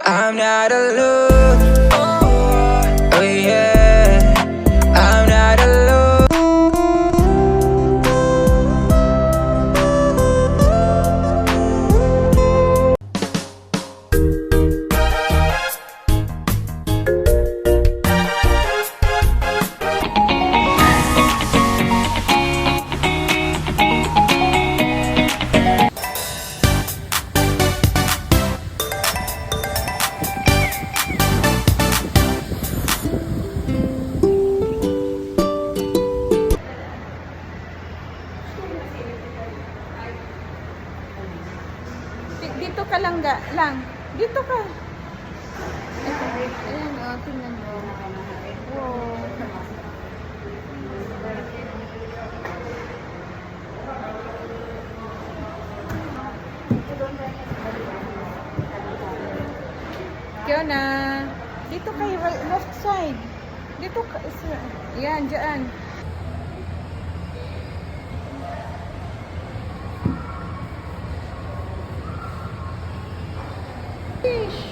I'm not alone. Oh yeah, I'm not alone. Dito ka lang lang. Dito ka. Ayan o, tingnan mo. Wow. Kiona, dito kayo, left side. Dito ka, yan, dyan. Fish.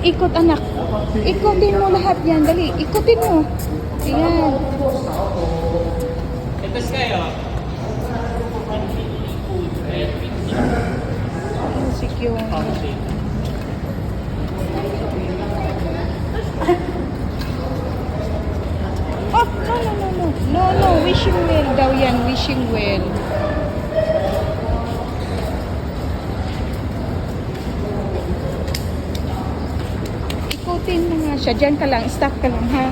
Ikot anak. Ikutin mo lahat yan. Dali, ikutin mo. Ayan. Ipes kayo. Secure. Oh, no. No, wishing well daw yan. Wishing well. Ikutin mo nga siya. Diyan ka lang. Stop ka lang, ha?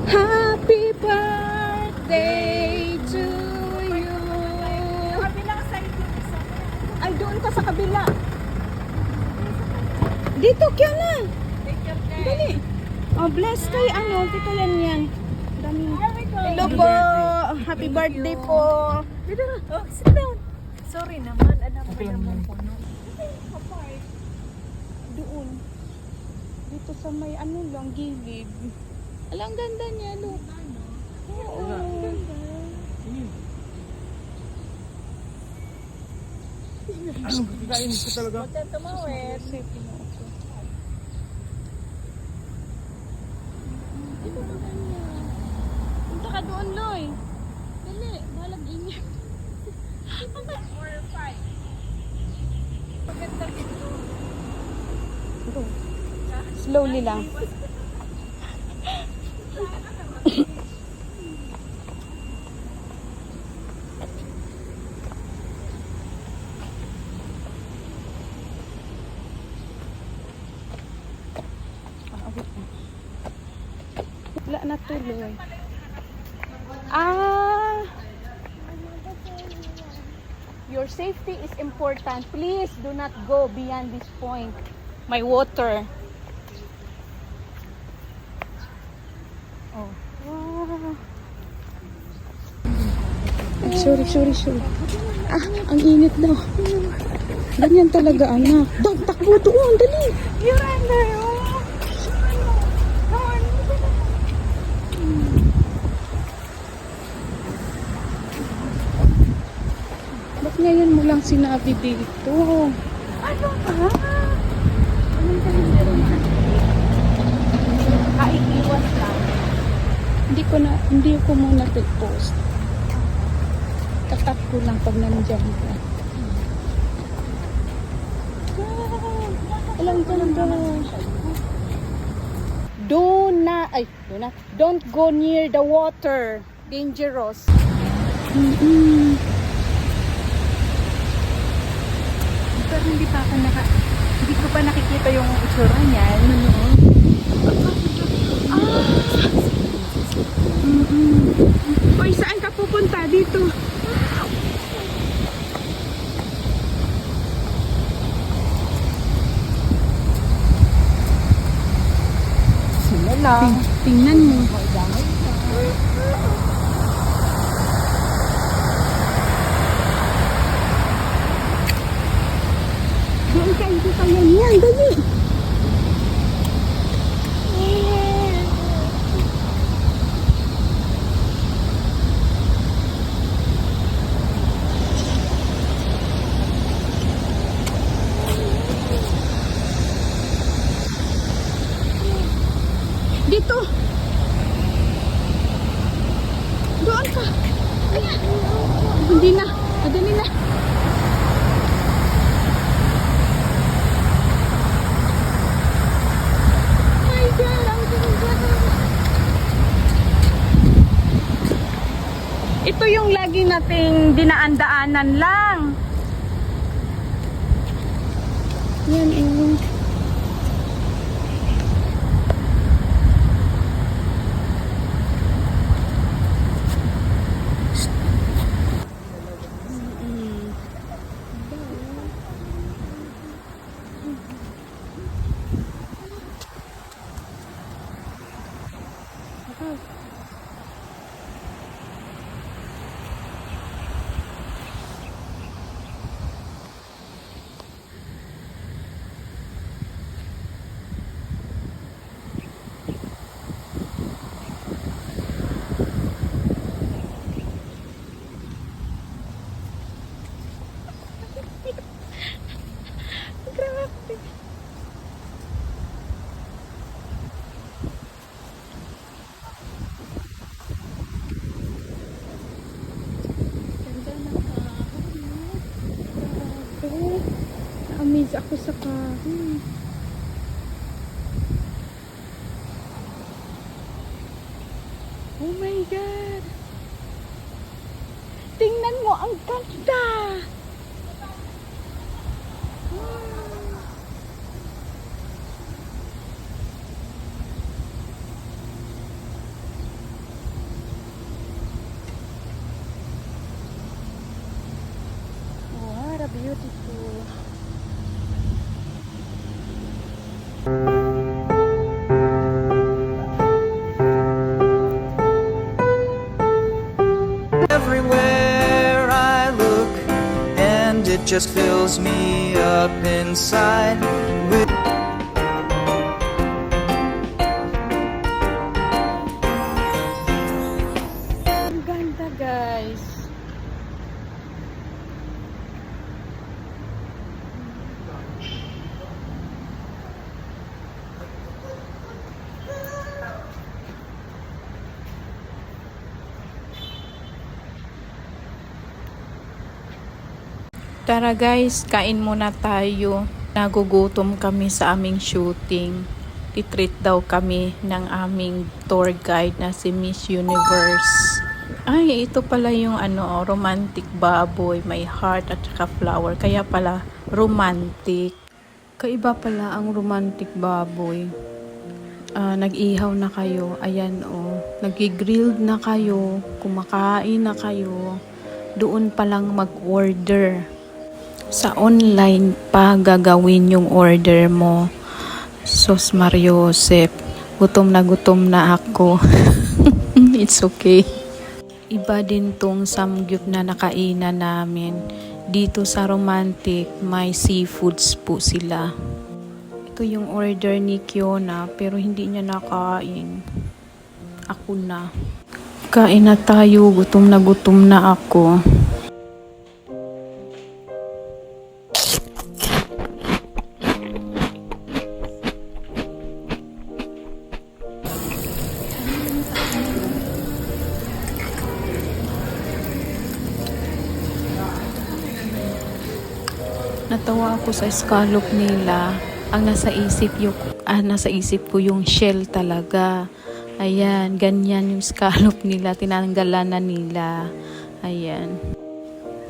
Happy birthday to you. Ay, doon ka sa kabila. Dito, kaya na. Dali. Oh, bless kay ano, tito yan. Dami. Hello po. Happy birthday po. Dito na. Oh, sit down. Sorry naman, alam ko naman po, no? Doon. Dito sa may ano lang, gilid. Alang ganda niya, look. Oo. Ano? Kain ko talaga. Huwag tumawid. Dito ka kanya. Punta ka doon, Loy. Dali, balag inyo. 4 or 5. Maganda dito. Slowly lang. Wala na tuloy. Your safety is important. Please do not go beyond this point. My water. Oh. Wow. Sorry. Ah, ang init daw. Ganyan talaga, anak. Takbo doon, dali. You're under. Oh. Come on. walang sinabi dito. Ano ba? Anong kalendero na? Iwas lang. Hindi ko muna post. Tatat ko lang pag nandiyan ka. Alam ganda. Don't go near the water. Dangerous. Pero hindi ko pa nakikita yung itsura niyan. Oy, saan ka pupunta dito? Sila lang. Tingnan mo. Doon ka, hindi ka yan. Dali. Dito. Doon ka. Ayan. Hindi na. Madali na. My God, ang ganda. Ito yung lagi nating dinaan-daanan lang. Yan, grabe. Ganda ng kahoy, no? Grabe. Na-amaze ako sa kahoy. Oh my God! Tingnan mo, ang ganda! What a beautiful. Everywhere I look, and it just fills me up inside with Ang ganda, guys. Tara guys, kain muna tayo. Nagugutom kami sa aming shooting. Titreat daw kami ng aming tour guide na si Miss Universe. Ay, ito pala yung romantic baboy. May heart at saka flower. Kaya pala romantic. Kaiba pala ang romantic baboy. Nag-ihaw na kayo. Ayan Nag-grilled na kayo. Kumakain na kayo. Doon pa lang mag-order. Sa online pa gagawin yung order mo. Sos Mariosep, gutom na ako. It's okay. Iba din tong samgyup na nakainan namin. Dito sa romantic, may seafoods po sila. Ito yung order ni Kiona, pero hindi niya nakain. Ako na. Kain na tayo, gutom na ako. Natawa ako sa scallop nila. Ang nasa isip ko yung shell talaga. Ayan, ganyan yung scallop nila. Tinanggalan na nila. Ayan.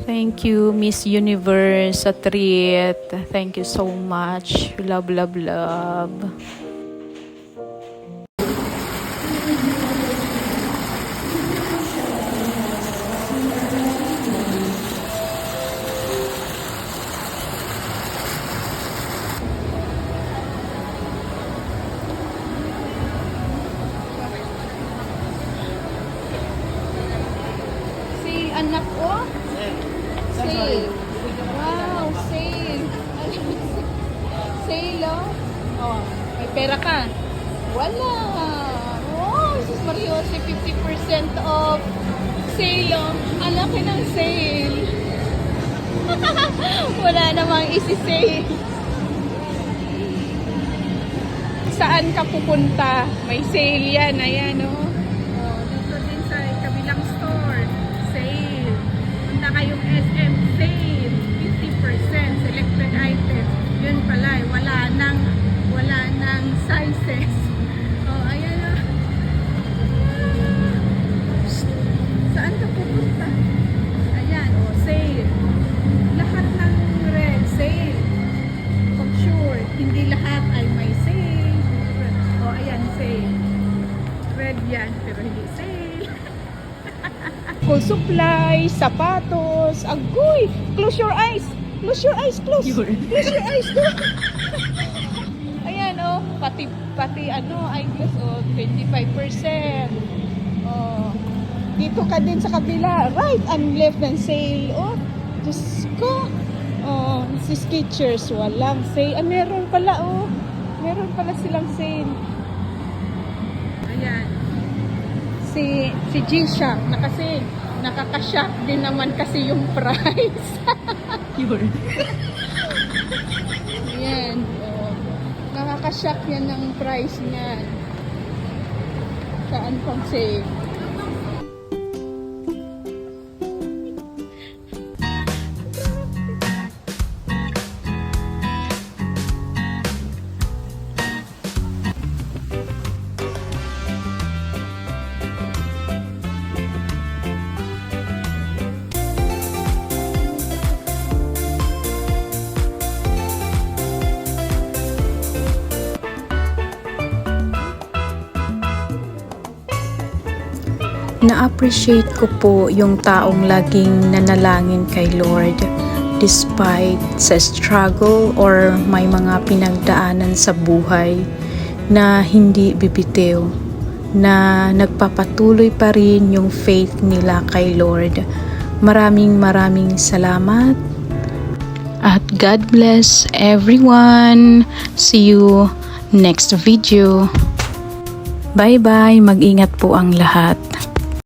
Thank you, Miss Universe, sa treat. Thank you so much. Love, love, love. Sale, anak ko. Sale. Wow, sale. Sale, oh. Oh, may pera ka. Wala. Oh, sus Mariosi, 50% off. Sale, oh. Ang laki ng sale. Wala namang isi-sale. Saan ka pupunta? May sale yan. Ayan, oh. Oh, dito din sa kabilang store. Sale. Punta kayong SM sale. 50% selected items. Yun pala, wala nang sizes. Oh, ayan, oh. Saan ka pupunta? Ayan, oh, sale. Lahat ng red, sale. For sure, hindi lahat ay may sale. Oh, ayan, sale. Red yan, pero hindi sale. Full supply, sapatos, agoy! Close your eyes! Close your eyes, close! Close your eyes, go! Ayan, oh, pati ano, eyeglass, oh, 25%. Oh, dito ka din sa kabila, right and left and sale, oh, Diyos ko. Oh, si Skechers, walang sale. Ah, meron pala, oh. Meron pala silang sale. Ayan. Si G-Shock na kasi nakaka-shock din naman kasi yung price. Ayan. Oh. Nakaka-shock yan ng price niyan. Saan pang sale? Na-appreciate ko po yung taong laging nanalangin kay Lord despite sa struggle or may mga pinagdaanan sa buhay na hindi bibitiw, na nagpapatuloy pa rin yung faith nila kay Lord. Maraming salamat at God bless everyone. See you next video. Bye-bye. Mag-ingat po ang lahat.